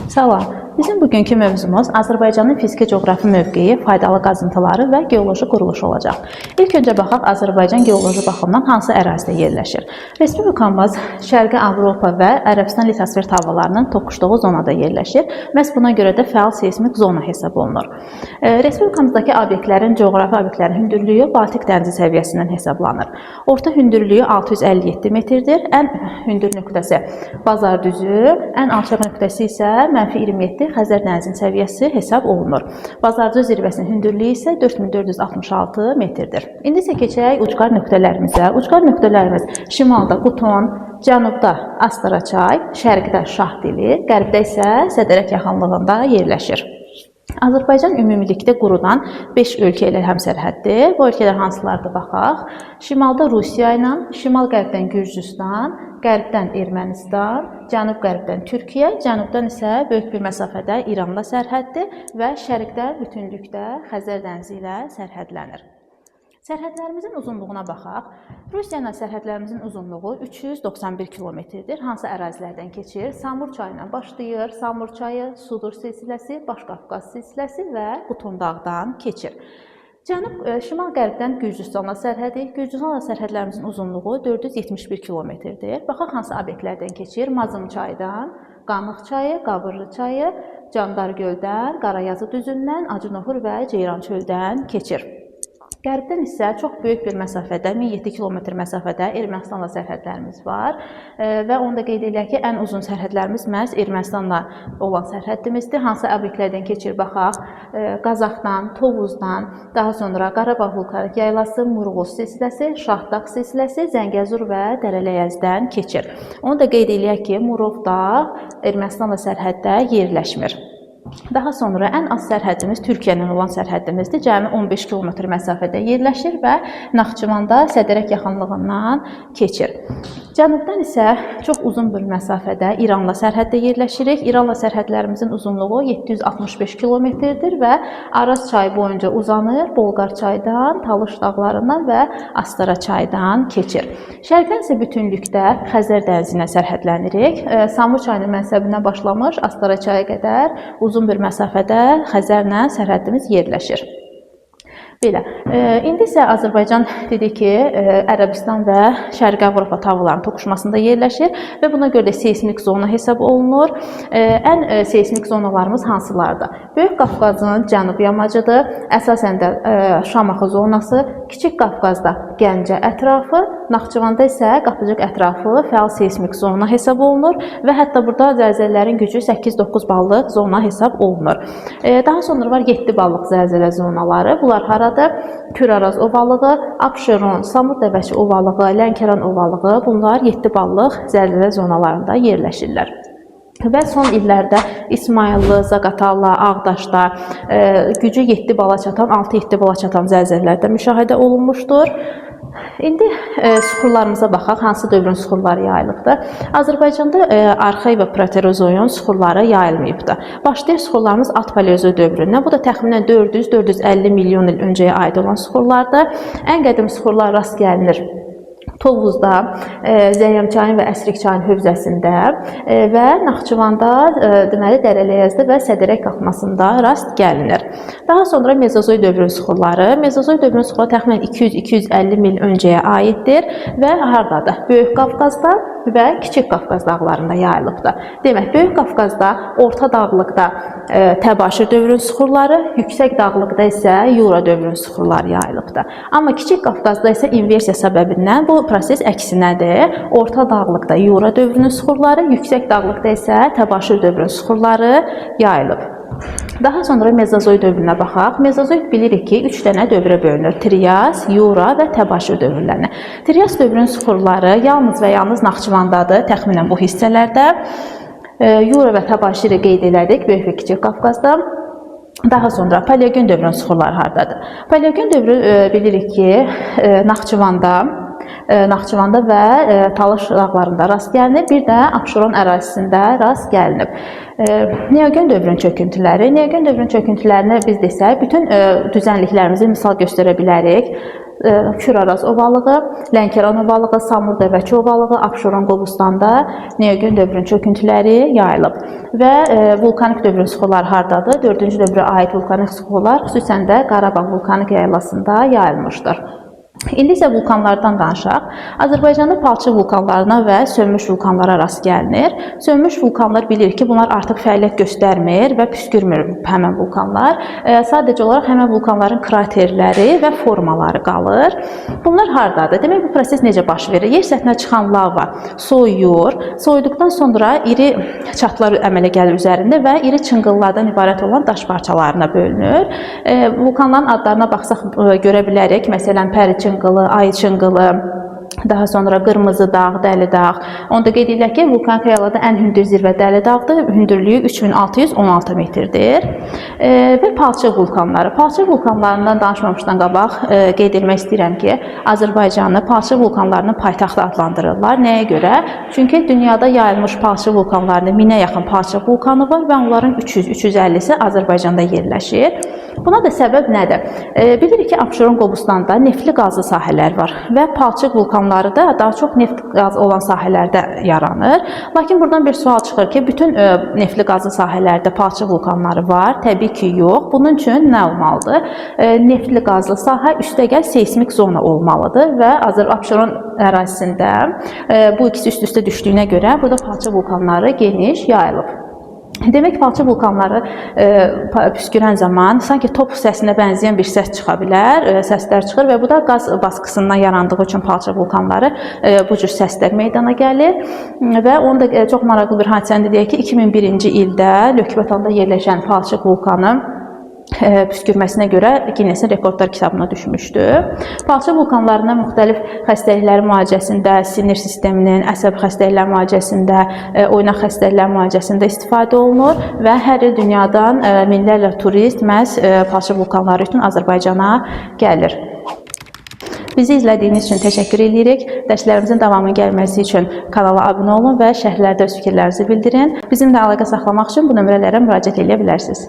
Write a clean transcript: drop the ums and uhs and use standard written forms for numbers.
Salam. Bizim bugünkü mövzumuz Azərbaycanın fiziki coğrafi mövqeyi, faydalı qazıntıları və geoloji quruluşu olacaq. İlk öncə baxaq Azərbaycan geoloji baxımdan hansı ərazidə yerləşir. Respublikamız Şərqi Avropa və Ərəbistan litosfer havalarının toqquşduğu zonada yerləşir. Məhz buna görə də fəal seysmik zona hesab olunur. Respublikamızdakı obyektlərin, coğrafi obyektlərin hündürlüyü Baltik dənizi səviyyəsindən hesablanır. Orta hündürlüyü 657 metrdir. Ən hündür nöqtəsi Bazar düzü, ən alçaq nöqtəsi isə -27 Xəzər dənizinin səviyyəsi hesab olunur. Bazarcı zirvəsinin hündürlüyü isə 4466 metrdir. İndi isə keçək ucqar nöqtələrimizə. Ucqar nöqtələrimiz şimalda Quton, cənubda Astaraçay, şərqdə Şahdili, qərbdə isə Sədərək yaxınlığında yerləşir. Azərbaycan ümumilikdə qurudan 5 ölkə ilə həmsərhəddir. Bu ölkələr hansılardır baxaq. Şimalda Rusiya ilə, şimal-qərbdən Gürcüstan, qərbdən Ermənistan, cənub-qərbdən Türkiyə, cənubdan isə böyük bir məsafədə İranla sərhəddir və şərqdə bütünlükdə Xəzər dənizi ilə sərhədlənir. Sərhədlərimizin uzunluğuna baxaq. Rusiya ilə sərhədlərimizin uzunluğu 391 kilometrdir. Hansı ərazilərdən keçir? Samur çayı ilə başlayır. Samur çayı, Sudur silsiləsi, Başqafqaz silsiləsi və Quton dağdan keçir. Şimal-qərbdən Gürcüstanla sərhədi. Gürcüstanla sərhədlərimizin uzunluğu 471 kilometrdir. Baxaq hansı obyektlərdən keçir? Mazım çaydan, Qanıq çayı, Qabırlı çayı, Candar göldən, Qarayazı düzündən, Acınohur və Ceyran çöldən keçir. Qərbdən isə çox böyük bir məsafədə, 1007 kilometr məsafədə Ermənistanla sərhədlərimiz var və onu da qeyd edək ki, ən uzun sərhədlərimiz məhz Ermənistanla olan sərhəddimizdir. Hansı obyektlərdən keçir baxaq? Qazaxdan, Tovuzdan, daha sonra Qarabağ vulkanik yaylası, Murğuz silsiləsi, Şahdağ silsiləsi, Zəngəzur və Dərələyəzdən keçir. Onu da qeyd edək ki, Murov dağ Ermənistanla sərhəddə yerləşmir. Daha sonra ən az sərhədimiz Türkiyə ilə olan sərhəddimizdir. Cəmi 15 kilometr məsafədə yerləşir və Naxçıvanda Sədərək yaxınlığından keçir. Cənubdan isə çox uzun bir məsafədə İranla sərhəddə yerləşirik. İranla sərhədlərimizin uzunluğu 765 kilometrdir və Araz çayı boyunca uzanır. Bolqar çaydan, Talış dağlarından və Astara çaydan keçir. Şərqdən isə bütünlükdə Xəzər dənizi ilə sərhədlənirik. Samur çayının mənsəbindən başlamış Astara çaya qədər uzun bir məsafədə Xəzərlə sərhədimiz yerləşir. Belə. İndi isə Azərbaycan dedik ki, Ərəbistan və Şərqi Avropa havalarının toqquşmasında yerləşir və buna görə də seysmik zona hesab olunur. Ən seysmik zonalarımız hansılardır? Böyük Qafqazın cənub yamacıdır. Əsasən də Şamaxı zonası, Kiçik Qafqazda Gəncə ətrafı, Naxçıvanda isə Qapıcıq ətrafı fəal seysmik zona hesab olunur və hətta burada zəlzələlərin gücü 8-9 ballıq zona hesab olunur. Daha sonra var 7 ballıq zəlzələ zonaları. Bunlar haradır? Küraraz ovalığı, Abşeron, Samur Dəvəçi ovalığı, Lənkəran ovalığı, bunlar 7 ballıq zəlzələ zonalarında yerləşirlər. Və son illərdə İsmayıllı, Zaqatala, Ağdaşda gücü 7 bala çatan, 6-7 bala çatan zəlzələlərdə müşahidə olunmuşdur. İndi süxurlarımıza baxaq, hansı dövrün süxurları yayılıbdır. Azərbaycanda arxeik və proterozoyon süxurları yayılmayıbdır. Başlayır süxurlarımız alt paleozoy dövründən. Bu da təxminən 400-450 milyon il öncəyə aid olan süxurlardır. Ən qədim süxurlar rast gəlinir Tovuzda, Zəyyəmçayın və Əsrik çayın hövzəsində və Naxçıvanda, deməli Dərələyəzdə və Sədərək qalxmasında rast gəlinir. Daha sonra Mezozoy dövrün süxurları. Mezozoy dövrün süxurları təxminən 200-250 mil öncəyə aiddir və hardadır? Böyük Qafqazda və Kiçik Qafqaz dağlarında yayılıbdır. Demək, Böyük Qafqazda, orta dağlıqda Təbaşir dövrün süxurları, yüksək dağlıqda isə Yura dövrün süxurları yayılıbdır. Amma Kiçik Qafqazda isə inversiya səbəbindən bu proses əksinədir. Orta dağlıqda Yura dövrünün süxurları, yüksək dağlıqda isə Təbaşir dövrünün süxurları yayılıb. Daha sonra Mezozoy dövrünə baxaq. Mezozoy bilirik ki, 3 dənə dövrə bölünür. Trias, Yura və Təbaşir dövrlərinə. Trias dövrünün süxurları yalnız və yalnız Naxçıvandadır, təxminən bu hissələrdə. Yura və Təbaşiri qeyd elədik, Böyük və Kiçik Qafqazda. Daha sonra Paleogen dövrünün süxurları hardadır? Paleogen dövrü bilirik ki, Naxçıvanda, Naxçıvanda və Talış dağlarında rast gəlinib, bir də Abşeron ərazisində rast gəlinib. Neogen dövrün çöküntüləri. Neogen dövrün çöküntülərini biz desək, bütün düzənliklərimizi misal göstərə bilərik. Küraraz ovalığı, Lənkəran ovalığı, Samur-Dəvəki ovalığı, Abşeron Qobustanda Neogen dövrün çöküntüləri yayılıb. Və vulkanik dövrün suxuları hardadır? 4-cü dövrə aid vulkanik suxular xüsusən də Qarabağ vulkanik yaylasında yayılmışdır. İndi isə vulkanlardan danışaq. Azərbaycanda palçıq vulkanlarına və sönmüş vulkanlara rast gəlinir. Sönmüş vulkanlar bilir ki, bunlar artıq fəaliyyət göstərmir və püskürmür həmən vulkanlar. Sadəcə olaraq həmən vulkanların kraterləri və formaları qalır. Bunlar hardadır? Demək, bu proses necə baş verir? Yer səthinə çıxan lava soyuyur. Soyuduqdan sonra iri çatlar əmələ gəlir üzərində və iri çınqıllardan ibarət olan daş parçalarına bölünür. Vulkanların adlarına baxsaq görə bilərik. Məsələn, Pəri çınqılı, Ayı çınqılı, daha sonra Qırmızı dağ, Dəli dağ. Onda qeyd edək ki, vulkanik yaylarda ən hündür zirvə Dəli dağdır. Hündürlüyü 3616 metrdir. Və palçıq vulkanları. Palçıq vulkanlarından danışmamışdan qabaq qeyd etmək istəyirəm ki, Azərbaycanı palçıq vulkanlarının paytaxtı adlandırırlar. Nəyə görə? Çünki dünyada yayılmış palçıq vulkanlarının 1000-ə yaxın palçıq vulkanı var və onların 300-350-si Azərbaycanda yerləşir. Buna da səbəb nədir? Bilirik ki, Abşeron Qobustanda neftli qazlı sahələr var və palçıq vulkanları da daha çox neft qaz olan sahələrdə yaranır. Lakin buradan bir sual çıxır ki, bütün neftli qazlı sahələrdə palçıq vulkanları var? Təbii ki, yox. Bunun üçün nə olmalıdır? Neftli qazlı sahə üstəgəl seismik zona olmalıdır və Abşeron ərazisində bu ikisi üst-üstə düşdüyünə görə burada palçıq vulkanları geniş yayılıb. Demək, palçıq vulkanları püskürən zaman sanki top səsinə bənzəyən bir səs çıxa bilər, səslər çıxır və bu da qaz baskısından yarandığı üçün palçıq vulkanları bu cür səslər meydana gəlir. Və onu da çox maraqlı bir hadisəni deyək ki, 2001-ci ildə Lökbətanda yerləşən palçıq vulkanı püskürməsinə görə Ginnesin rekordlar kitabına düşmüşdü. Palçıq vulkanlarına müxtəlif xəstəliklərin müalicəsində, sinir sisteminin, əsəb xəstəliklər müalicəsində, oynaq xəstəliklər müalicəsində istifadə olunur və hər il dünyadan minlərlə turist məhz palçıq vulkanları üçün Azərbaycana gəlir. Bizi izlədiyiniz üçün təşəkkür edirik. Dərslərimizin davamının gəlməsi üçün kanala abunə olun və şərhlərdə öz fikirlərinizi bildirin. Bizimlə əlaqə saxlamaq üçün bu nömrələrə müraciət edə bilərsiniz.